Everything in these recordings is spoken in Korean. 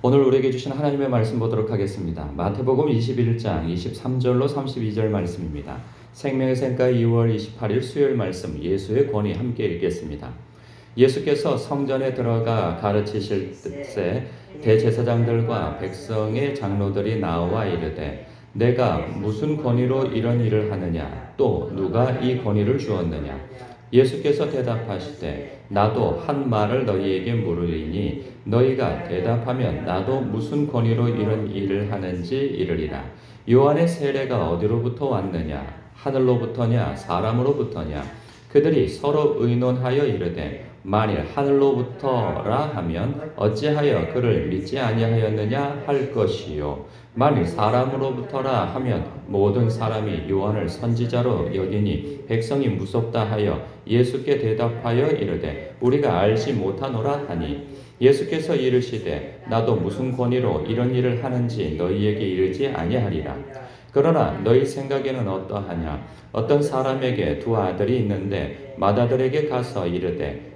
오늘 우리에게 주신 하나님의 말씀 보도록 하겠습니다. 마태복음 21장 23절로 32절 말씀입니다. 생명의 샘가 2월 28일 수요일 말씀 예수의 권위 함께 읽겠습니다. 예수께서 성전에 들어가 가르치실 때 대제사장들과 백성의 장로들이 나와 이르되 내가 무슨 권위로 이런 일을 하느냐 또 누가 이 권위를 주었느냐 예수께서 대답하시되 나도 한 말을 너희에게 물으리니 너희가 대답하면 나도 무슨 권위로 이런 일을 하는지 이르리라. 요한의 세례가 어디로부터 왔느냐 하늘로부터냐 사람으로부터냐 그들이 서로 의논하여 이르되 만일 하늘로부터라 하면 어찌하여 그를 믿지 아니하였느냐 할 것이요 만일 사람으로부터라 하면 모든 사람이 요한을 선지자로 여기니 백성이 무섭다 하여 예수께 대답하여 이르되 우리가 알지 못하노라 하니 예수께서 이르시되 나도 무슨 권위로 이런 일을 하는지 너희에게 이르지 아니하리라. 그러나 너희 생각에는 어떠하냐 어떤 사람에게 두 아들이 있는데 맏아들에게 가서 이르되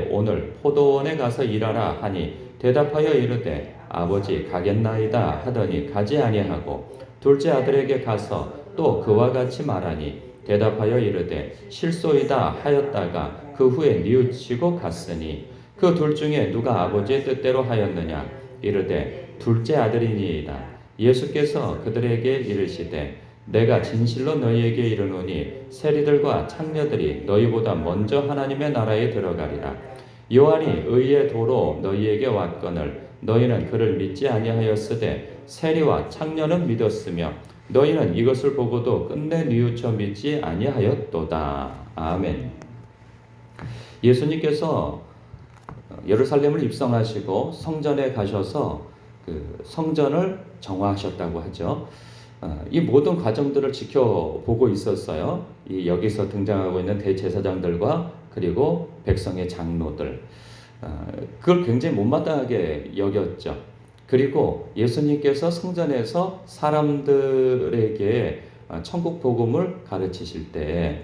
오늘 포도원에 가서 일하라 하니 대답하여 이르되 아버지 가겠나이다 하더니 가지 아니하고 둘째 아들에게 가서 또 그와 같이 말하니 대답하여 이르되 실소이다 하였다가 그 후에 뉘우치고 갔으니 그 둘 중에 누가 아버지의 뜻대로 하였느냐 이르되 둘째 아들이니이다. 예수께서 그들에게 이르시되 내가 진실로 너희에게 이르노니 세리들과 창녀들이 너희보다 먼저 하나님의 나라에 들어가리라. 요한이 의의 도로 너희에게 왔거늘 너희는 그를 믿지 아니하였으되 세리와 창녀는 믿었으며 너희는 이것을 보고도 끝내 뉘우쳐 믿지 아니하였도다. 아멘. 예수님께서 예루살렘을 입성하시고 성전에 가셔서 그 성전을 정화하셨다고 하죠. 이 모든 과정들을 지켜보고 있었어요. 이 여기서 등장하고 있는 대제사장들과 그리고 백성의 장로들. 그걸 굉장히 못마땅하게 여겼죠. 그리고 예수님께서 성전에서 사람들에게 천국 복음을 가르치실 때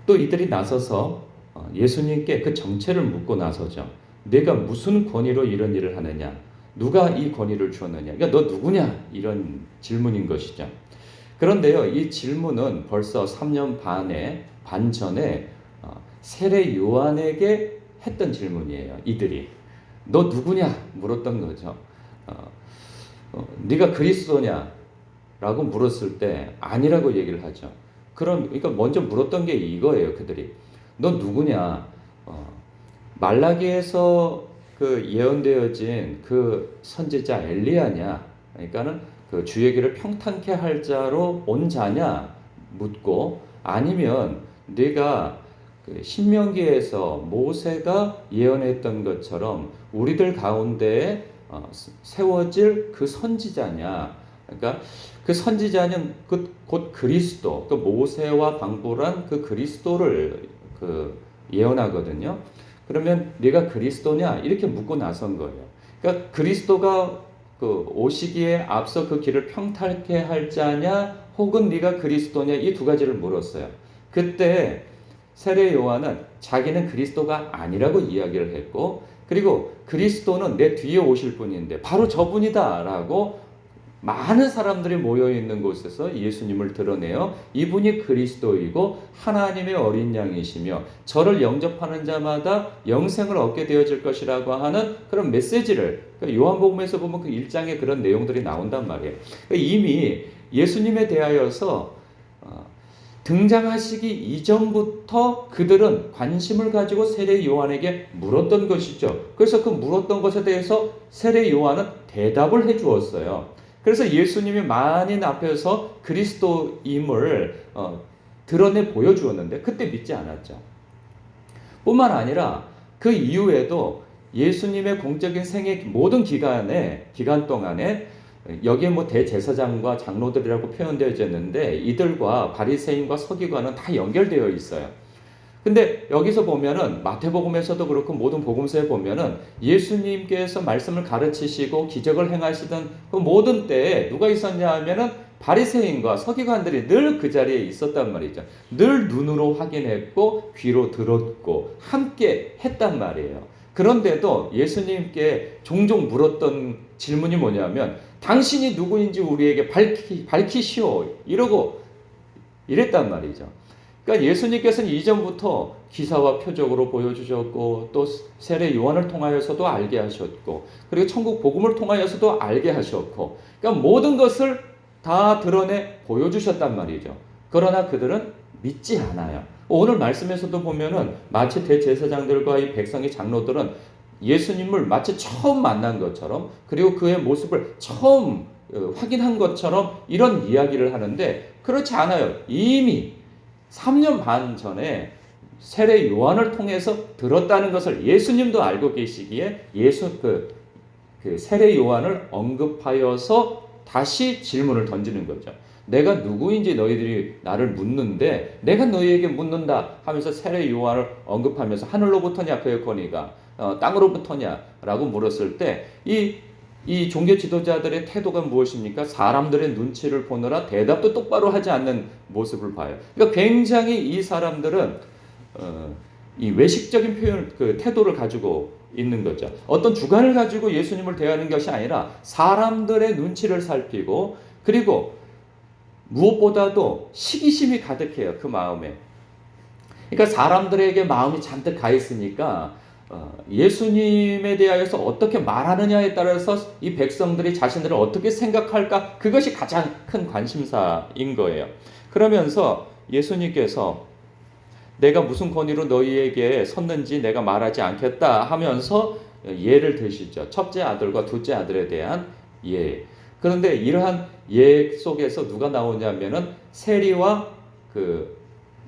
또 이들이 나서서 예수님께 그 정체를 묻고 나서죠. 내가 무슨 권위로 이런 일을 하느냐? 누가 이 권위를 주었느냐? 그러니까 너 누구냐? 이런 질문인 것이죠. 그런데요, 이 질문은 벌써 3년 반 전에 세례 요한에게 했던 질문이에요. 이들이 너 누구냐? 물었던 거죠. 네가 그리스도냐? 라고 물었을 때 아니라고 얘기를 하죠. 그러니까 먼저 물었던 게 이거예요. 그들이 너 누구냐? 말라기에서 그 예언되어진 그 선지자 엘리야냐? 그러니까는 그 주의 길을 평탄케 할 자로 온 자냐? 묻고 아니면 네가 그 신명기에서 모세가 예언했던 것처럼 우리들 가운데에 세워질 그 선지자냐? 그러니까 그 선지자는 곧 그리스도, 그 모세와 방불한 그 그리스도를 그 예언하거든요. 그러면 네가 그리스도냐? 이렇게 묻고 나선 거예요. 그러니까 그리스도가 그 오시기에 앞서 그 길을 평탄케 할 자냐? 혹은 네가 그리스도냐? 이 두 가지를 물었어요. 그때 세례 요한은 자기는 그리스도가 아니라고 이야기를 했고, 그리고 그리스도는 내 뒤에 오실 분인데 바로 저분이다 라고 많은 사람들이 모여있는 곳에서 예수님을 드러내요. 이분이 그리스도이고 하나님의 어린 양이시며 저를 영접하는 자마다 영생을 얻게 되어질 것이라고 하는 그런 메시지를 요한복음에서 보면 그 1장에 그런 내용들이 나온단 말이에요. 이미 예수님에 대하여서 등장하시기 이전부터 그들은 관심을 가지고 세례 요한에게 물었던 것이죠. 그래서 그 물었던 것에 대해서 세례 요한은 대답을 해 주었어요. 그래서 예수님이 만인 앞에서 그리스도임을 드러내 보여주었는데 그때 믿지 않았죠. 뿐만 아니라 그 이후에도 예수님의 공적인 생애 모든 기간 동안에 여기에 뭐 대제사장과 장로들이라고 표현되어졌는데 이들과 바리새인과 서기관은 다 연결되어 있어요. 근데 여기서 보면은 마태복음에서도 그렇고 모든 복음서에 보면은 예수님께서 말씀을 가르치시고 기적을 행하시던 그 모든 때에 누가 있었냐 하면은 바리새인과 서기관들이 늘 그 자리에 있었단 말이죠. 늘 눈으로 확인했고 귀로 들었고 함께 했단 말이에요. 그런데도 예수님께 종종 물었던 질문이 뭐냐면 당신이 누구인지 우리에게 밝히시오 이러고 이랬단 말이죠. 그러니까 예수님께서는 이전부터 기사와 표적으로 보여주셨고 또 세례 요한을 통하여서도 알게 하셨고 그리고 천국 복음을 통하여서도 알게 하셨고 그러니까 모든 것을 다 드러내 보여주셨단 말이죠. 그러나 그들은 믿지 않아요. 오늘 말씀에서도 보면은 마치 대제사장들과 이 백성의 장로들은 예수님을 마치 처음 만난 것처럼 그리고 그의 모습을 처음 확인한 것처럼 이런 이야기를 하는데 그렇지 않아요. 이미 3년 반 전에 세례 요한을 통해서 들었다는 것을 예수님도 알고 계시기에 그 세례 요한을 언급하여서 다시 질문을 던지는 거죠. 내가 누구인지 너희들이 나를 묻는데 내가 너희에게 묻는다 하면서 세례 요한을 언급하면서 하늘로부터냐 그의 권위가 땅으로부터냐라고 물었을 때 이 종교 지도자들의 태도가 무엇입니까? 사람들의 눈치를 보느라 대답도 똑바로 하지 않는 모습을 봐요. 그러니까 굉장히 이 사람들은 이 외식적인 표현, 그 태도를 가지고 있는 거죠. 어떤 주관을 가지고 예수님을 대하는 것이 아니라 사람들의 눈치를 살피고 그리고 무엇보다도 시기심이 가득해요. 그 마음에. 그러니까 사람들에게 마음이 잔뜩 가 있으니까 예수님에 대하여서 어떻게 말하느냐에 따라서 이 백성들이 자신들을 어떻게 생각할까 그것이 가장 큰 관심사인 거예요. 그러면서 예수님께서 내가 무슨 권위로 너희에게 섰는지 내가 말하지 않겠다 하면서 예를 드시죠. 첫째 아들과 둘째 아들에 대한 예. 그런데 이러한 예 속에서 누가 나오냐면은 세리와 그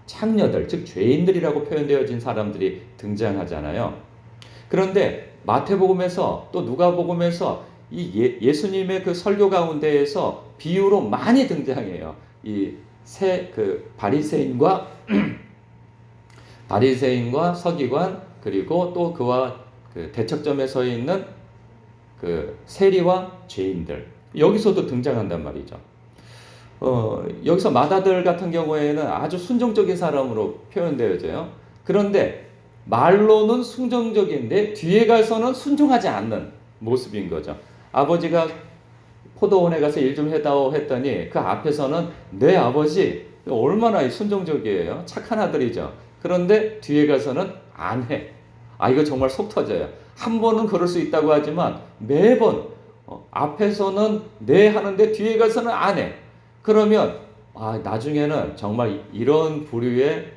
창녀들, 즉 죄인들이라고 표현되어진 사람들이 등장하잖아요. 그런데 마태복음에서 또 누가복음에서 이 예수님의 그 설교 가운데에서 비유로 많이 등장해요. 그 바리새인과 서기관 그리고 또 그와 그 대척점에 서 있는 그 세리와 죄인들 여기서도 등장한단 말이죠. 여기서 마다들 같은 경우에는 아주 순종적인 사람으로 표현되어져요. 그런데 말로는 순종적인데 뒤에 가서는 순종하지 않는 모습인 거죠. 아버지가 포도원에 가서 일 좀 해다오 했더니 그 앞에서는 내 아버지 얼마나 순종적이에요. 착한 아들이죠. 그런데 뒤에 가서는 안 해. 이거 정말 속 터져요. 한 번은 그럴 수 있다고 하지만 매번 앞에서는 네 하는데 뒤에 가서는 안 해. 그러면 나중에는 정말 이런 부류의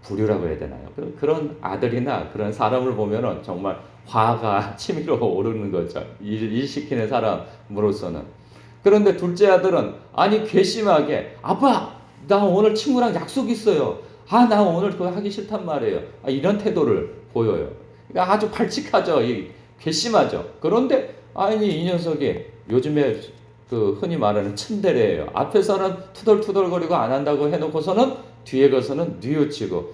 부류라고 해야 되나요? 그런 아들이나 그런 사람을 보면은 정말 화가 치밀어 오르는 거죠. 일 시키는 사람으로서는. 그런데 둘째 아들은 괘씸하게 아빠 나 오늘 친구랑 약속 있어요. 나 오늘 그거 하기 싫단 말이에요. 이런 태도를 보여요. 그러니까 아주 발칙하죠. 괘씸하죠. 그런데 이 녀석이 요즘에 그 흔히 말하는 츤데레예요. 앞에서는 투덜투덜거리고 안 한다고 해놓고서는 뒤에 가서는 뉘우치고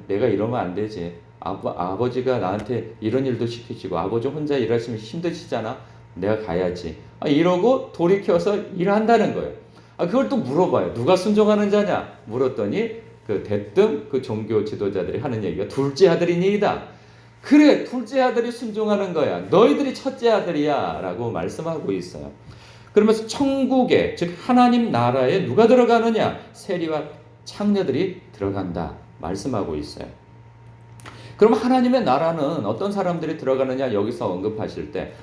내가 이러면 안 되지. 아버지가 나한테 이런 일도 시키시고 아버지 혼자 일하시면 힘드시잖아. 내가 가야지. 이러고 돌이켜서 일한다는 거예요. 그걸 또 물어봐요. 누가 순종하는 자냐? 물었더니 대뜸 그 종교 지도자들이 하는 얘기가 둘째 아들이니이다. 그래, 둘째 아들이 순종하는 거야. 너희들이 첫째 아들이야. 라고 말씀하고 있어요. 그러면서 천국에, 즉 하나님 나라에 누가 들어가느냐? 세리와 창녀들이 들어간다. 말씀하고 있어요. 그럼 하나님의 나라는 어떤 사람들이 들어가느냐? 여기서 언급하실 때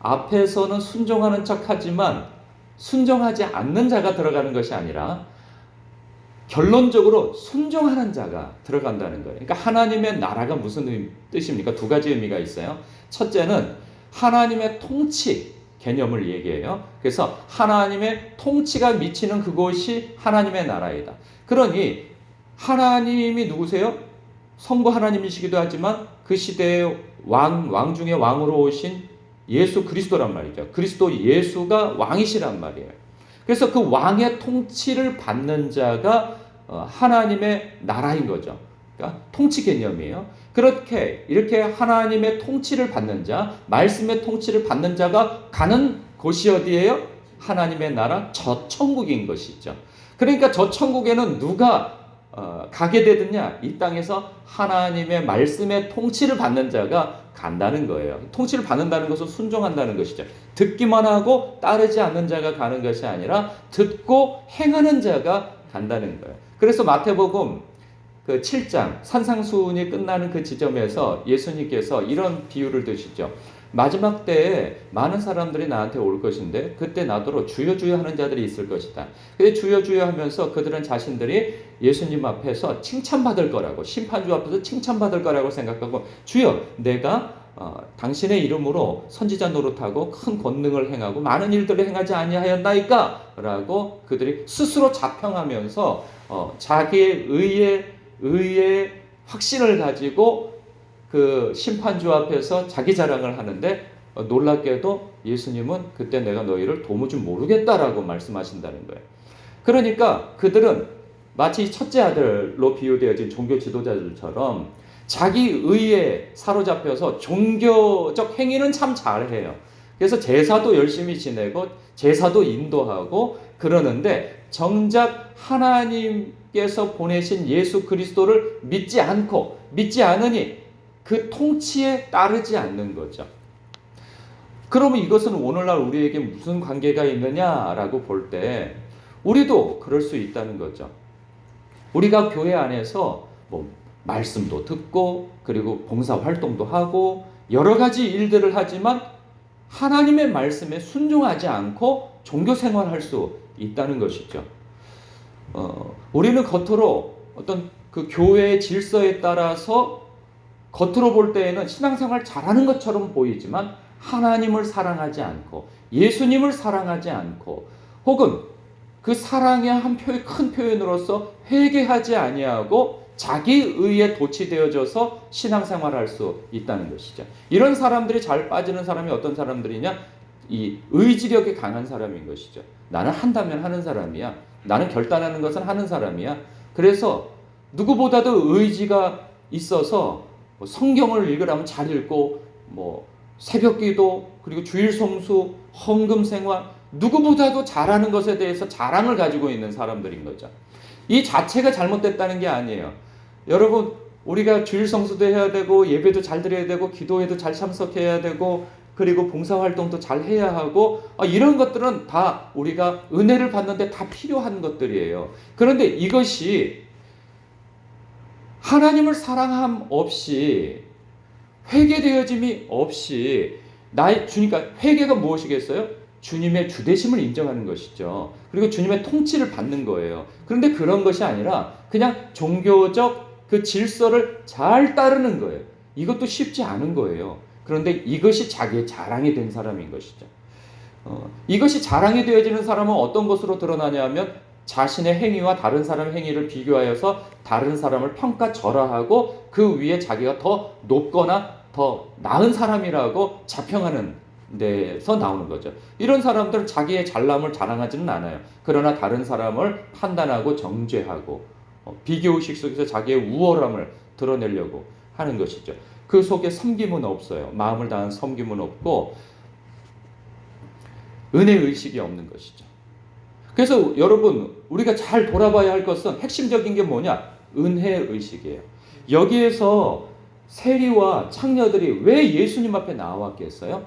앞에서는 순종하는 척하지만 순종하지 않는 자가 들어가는 것이 아니라 결론적으로 순종하는 자가 들어간다는 거예요. 그러니까 하나님의 나라가 무슨 뜻입니까? 두 가지 의미가 있어요. 첫째는 하나님의 통치 개념을 얘기해요. 그래서 하나님의 통치가 미치는 그곳이 하나님의 나라이다. 그러니 하나님이 누구세요? 성부 하나님이시기도 하지만 그 시대의 왕 중에 왕으로 오신 예수 그리스도란 말이죠. 그리스도 예수가 왕이시란 말이에요. 그래서 그 왕의 통치를 받는 자가 하나님의 나라인 거죠. 그러니까 통치 개념이에요. 이렇게 하나님의 통치를 받는 자, 말씀의 통치를 받는 자가 가는 곳이 어디예요? 하나님의 나라, 저 천국인 것이죠. 그러니까 저 천국에는 누가 가게 되느냐? 이 땅에서 하나님의 말씀의 통치를 받는 자가 간다는 거예요. 통치를 받는다는 것은 순종한다는 것이죠. 듣기만 하고 따르지 않는 자가 가는 것이 아니라 듣고 행하는 자가 간다는 거예요. 그래서 마태복음 그 7장 산상수훈이 끝나는 그 지점에서 예수님께서 이런 비유를 드시죠. 마지막 때에 많은 사람들이 나한테 올 것인데 그때 나더러 주여 주여 하는 자들이 있을 것이다. 근데 주여 주여 하면서 그들은 자신들이 예수님 앞에서 칭찬받을 거라고, 심판주 앞에서 칭찬받을 거라고 생각하고, 주여 내가 당신의 이름으로 선지자 노릇하고 큰 권능을 행하고 많은 일들을 행하지 아니하였나이까? 라고 그들이 스스로 자평하면서 자기의 의의 확신을 가지고 그 심판주 앞에서 자기 자랑을 하는데, 놀랍게도 예수님은 그때 내가 너희를 도무지 모르겠다라고 말씀하신다는 거예요. 그러니까 그들은 마치 첫째 아들로 비유되어진 종교 지도자들처럼 자기 의에 사로잡혀서 종교적 행위는 참 잘해요. 그래서 제사도 열심히 지내고 제사도 인도하고 그러는데 정작 하나님께서 보내신 예수 그리스도를 믿지 않으니 그 통치에 따르지 않는 거죠. 그러면 이것은 오늘날 우리에게 무슨 관계가 있느냐라고 볼 때 우리도 그럴 수 있다는 거죠. 우리가 교회 안에서 말씀도 듣고 그리고 봉사활동도 하고 여러 가지 일들을 하지만 하나님의 말씀에 순종하지 않고 종교생활할 수 있다는 것이죠. 우리는 겉으로 어떤 그 교회의 질서에 따라서 겉으로 볼 때에는 신앙생활 잘하는 것처럼 보이지만 하나님을 사랑하지 않고 예수님을 사랑하지 않고 혹은 그 사랑의 큰 표현으로서 회개하지 아니하고 자기 의에 도취되어져서 신앙생활할 수 있다는 것이죠. 이런 사람들이 잘 빠지는 사람이 어떤 사람들이냐? 이 의지력이 강한 사람인 것이죠. 나는 한다면 하는 사람이야. 나는 결단하는 것은 하는 사람이야. 그래서 누구보다도 의지가 있어서 성경을 읽으라면 잘 읽고 새벽기도 그리고 주일 성수 헌금 생활 누구보다도 잘하는 것에 대해서 자랑을 가지고 있는 사람들인 거죠. 이 자체가 잘못됐다는 게 아니에요. 여러분 우리가 주일 성수도 해야 되고 예배도 잘 드려야 되고 기도회도 잘 참석해야 되고 그리고 봉사활동도 잘 해야 하고 이런 것들은 다 우리가 은혜를 받는데 다 필요한 것들이에요. 그런데 이것이 하나님을 사랑함 없이 회개되어짐이 없이 그러니까 회개가 무엇이겠어요? 주님의 주되심을 인정하는 것이죠. 그리고 주님의 통치를 받는 거예요. 그런데 그런 것이 아니라 그냥 종교적 그 질서를 잘 따르는 거예요. 이것도 쉽지 않은 거예요. 그런데 이것이 자기의 자랑이 된 사람인 것이죠. 이것이 자랑이 되어지는 사람은 어떤 것으로 드러나냐면 자신의 행위와 다른 사람의 행위를 비교하여서 다른 사람을 평가절하하고 그 위에 자기가 더 높거나 더 나은 사람이라고 자평하는 데서 나오는 거죠. 이런 사람들은 자기의 잘남을 자랑하지는 않아요. 그러나 다른 사람을 판단하고 정죄하고 비교의식 속에서 자기의 우월함을 드러내려고 하는 것이죠. 그 속에 섬김은 없어요. 마음을 다한 섬김은 없고 은혜의식이 없는 것이죠. 그래서 여러분 우리가 잘 돌아봐야 할 것은 핵심적인 게 뭐냐? 은혜의식이에요. 여기에서 세리와 창녀들이 왜 예수님 앞에 나왔겠어요?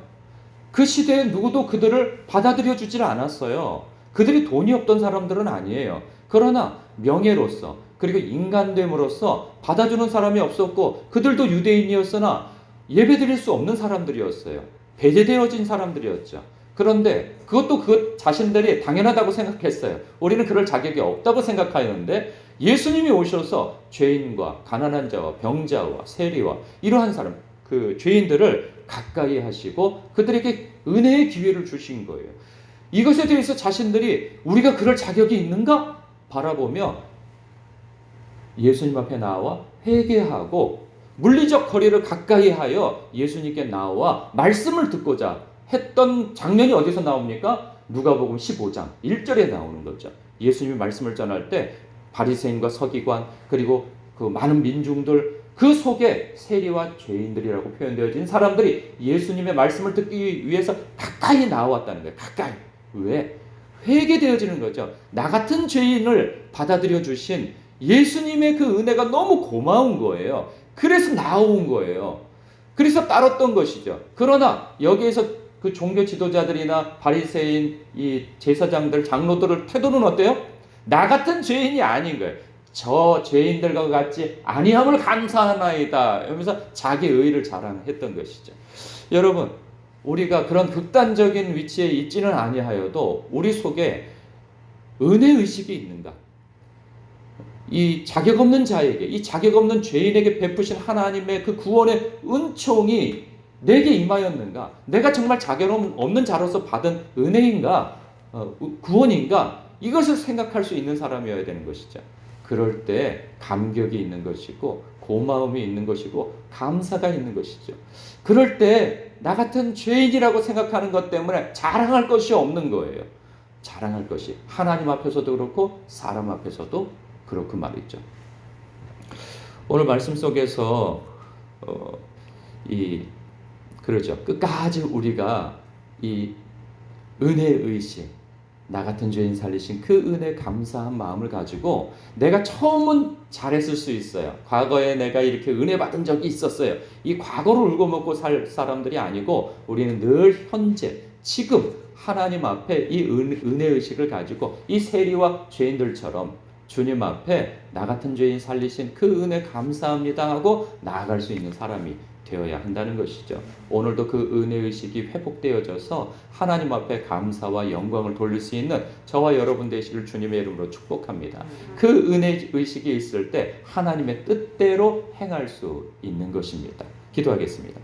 그 시대에 누구도 그들을 받아들여 주질 않았어요. 그들이 돈이 없던 사람들은 아니에요. 그러나 명예로서 그리고 인간됨으로써 받아주는 사람이 없었고 그들도 유대인이었으나 예배드릴 수 없는 사람들이었어요. 배제되어진 사람들이었죠. 그런데 그것도 그 자신들이 당연하다고 생각했어요. 우리는 그럴 자격이 없다고 생각하였는데 예수님이 오셔서 죄인과 가난한 자와 병자와 세리와 이러한 사람, 그 죄인들을 가까이 하시고 그들에게 은혜의 기회를 주신 거예요. 이것에 대해서 자신들이 우리가 그럴 자격이 있는가 바라보며 예수님 앞에 나와 회개하고 물리적 거리를 가까이 하여 예수님께 나와 말씀을 듣고자 했던 장면이 어디서 나옵니까? 누가복음 15장 1절에 나오는 거죠. 예수님이 말씀을 전할 때 바리새인과 서기관 그리고 그 많은 민중들 그 속에 세리와 죄인들이라고 표현되어진 사람들이 예수님의 말씀을 듣기 위해서 가까이 나왔다는 거예요. 가까이. 왜? 회개되어지는 거죠. 나 같은 죄인을 받아들여 주신 예수님의 그 은혜가 너무 고마운 거예요. 그래서 나온 거예요. 그래서 따랐던 것이죠. 그러나 여기에서 그 종교 지도자들이나 바리새인, 이 제사장들, 장로들의 태도는 어때요? 나 같은 죄인이 아닌 거예요. 저 죄인들과 같이 아니함을 감사하나이다 하면서 자기 의의를 자랑했던 것이죠. 여러분, 우리가 그런 극단적인 위치에 있지는 아니하여도 우리 속에 은혜의식이 있는가? 이 자격 없는 자에게, 이 자격 없는 죄인에게 베푸신 하나님의 그 구원의 은총이 내게 임하였는가? 내가 정말 자격 없는 자로서 받은 은혜인가? 구원인가? 이것을 생각할 수 있는 사람이어야 되는 것이죠. 그럴 때 감격이 있는 것이고 고마움이 있는 것이고 감사가 있는 것이죠. 그럴 때 나 같은 죄인이라고 생각하는 것 때문에 자랑할 것이 없는 거예요. 자랑할 것이 하나님 앞에서도 그렇고 사람 앞에서도 그렇고 말이죠. 오늘 말씀 속에서 그러죠. 끝까지 우리가 이 은혜의식, 나 같은 죄인 살리신 그 은혜 감사한 마음을 가지고 내가 처음은 잘했을 수 있어요. 과거에 내가 이렇게 은혜 받은 적이 있었어요. 이 과거를 울고 먹고 살 사람들이 아니고 우리는 늘 현재, 지금 하나님 앞에 이 은혜의식을 가지고 이 세리와 죄인들처럼 주님 앞에 나 같은 죄인 살리신 그 은혜 감사합니다 하고 나아갈 수 있는 사람이 되어야 한다는 것이죠. 오늘도 그 은혜의식이 회복되어져서 하나님 앞에 감사와 영광을 돌릴 수 있는 저와 여러분 되시기를 주님의 이름으로 축복합니다. 그 은혜의식이 있을 때 하나님의 뜻대로 행할 수 있는 것입니다. 기도하겠습니다.